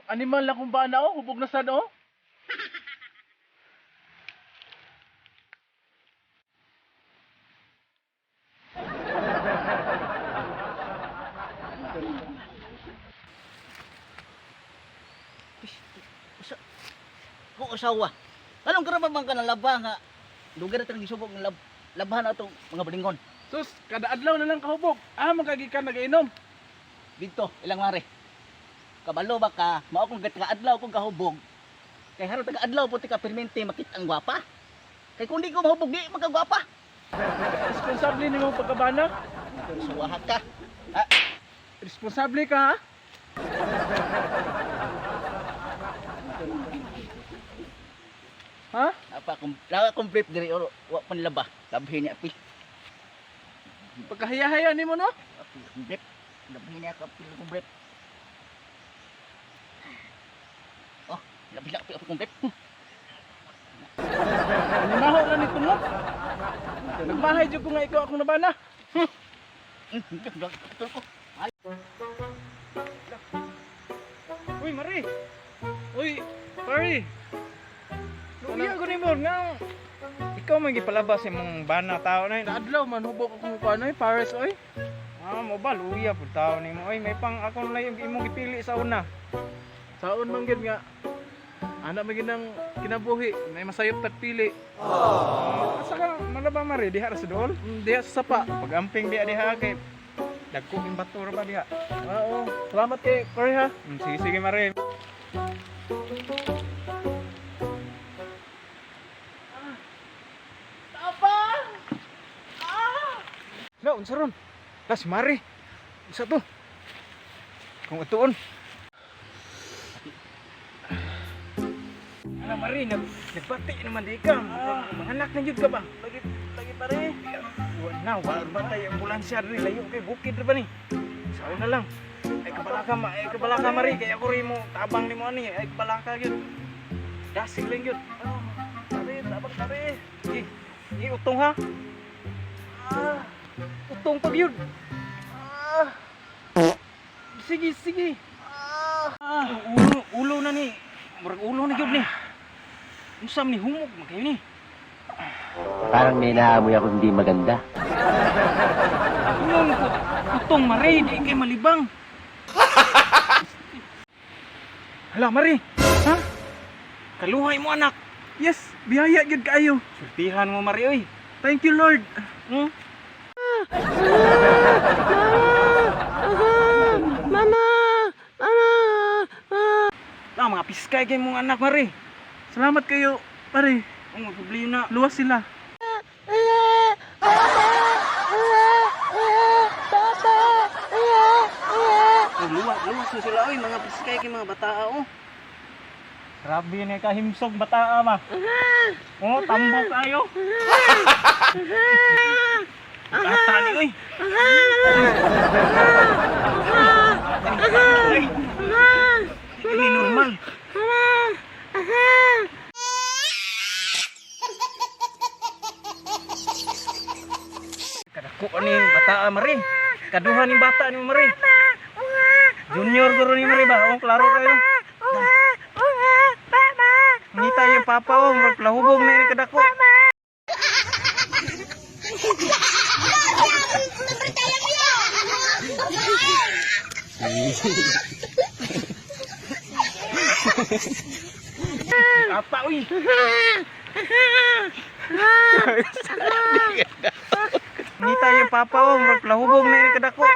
animal na kung bana oh, hubog na sad oh. Kung asawa, anong karapatan ka ng laba nga lugar na gisubok ng labahan na itong mga balingon? Sus, kada adlaw na lang kahubog. Magagikan nagainom. Dito, ilang mare. Kabalo ba ka, mao kung adlaw kung kahubog. Kay harap taga-adlaw po ti ka permente makit ang gwapa. Kay kung di ko mahubog, di magkagwapa. Responsable ni mo pagkabana. Suwahat ka. Ha? Responsable ka ha. Ha? Naka-complete diri or wa pan laba. Labhin niya pi. Pagkahaya-haya ni mo no? Complete. Labhin niya ka pil complete. Oh, labhin niya pi complete. Animaho ra nito mo. Nagbahay jud ko nga ikaw akong nabana. Uy, Mari. Uy, pare. Luya ko ni mo nga ikaw man gipalabas imong bana tao na yun. Adlaw man hubog akong kuan Paris oy. Mo ba luya pud tao nimo. Oy, may pang ako na yung imong gipili sa una. Saon man gid nga ana man gid ang kinabuhi, may masayop tagpili. Asa ka malaba mari diha ra sa dool? Diya sa sapa. Pagamping diha kay dagko king bato ra ba diha. Oo. Salamat kay Cory ha. Sige sige mari. Tapang! La unsa ron? La si mari. Isa to. Kung utuon. Ana mari nagbati naman di ka. Manganak na jud ka ba? Lagi pare. Wala ba tayo ambulansya rin layo kay bukid ra ba ni? Sao na lang. Ay kabalaka mari kay ako rin mo tabang nimo ani ay kabalaka gyud. Dasig lang gyud. Pare, tabang pare. Utong ha. Utong pag yun. Sige sige. Ulo na ni. Murag ulo na gyud ni. Unsam ni humog magay ni. Parang may naamoy ako hindi maganda. Unong ko utong mari di kay malibang. Hala mari. Ha? Kaluhay mo anak. Yes, biyaya gyud kaayo. Sultihan mo mari oy. Thank you Lord. Hmm? Mga piskay kay mong anak mari. Salamat kayo, pare. Ang problema na. Luwas sila. Luwas na sila oy, mga piskay kay mga bataa oh. Grabe ni kahimsog bataa ba? Oh, tambok kayo. Bata ni oy. Ini normal. Kadako ani bataa mari. Kaduha ni bata ni mari. Junior guru ni mari ba? Oh, klaro kayo. Ngita yung papa oh, murag lahubog na ni kadako. Apa uy? Ngita yung papa oh, murag lahubog na ni kadako.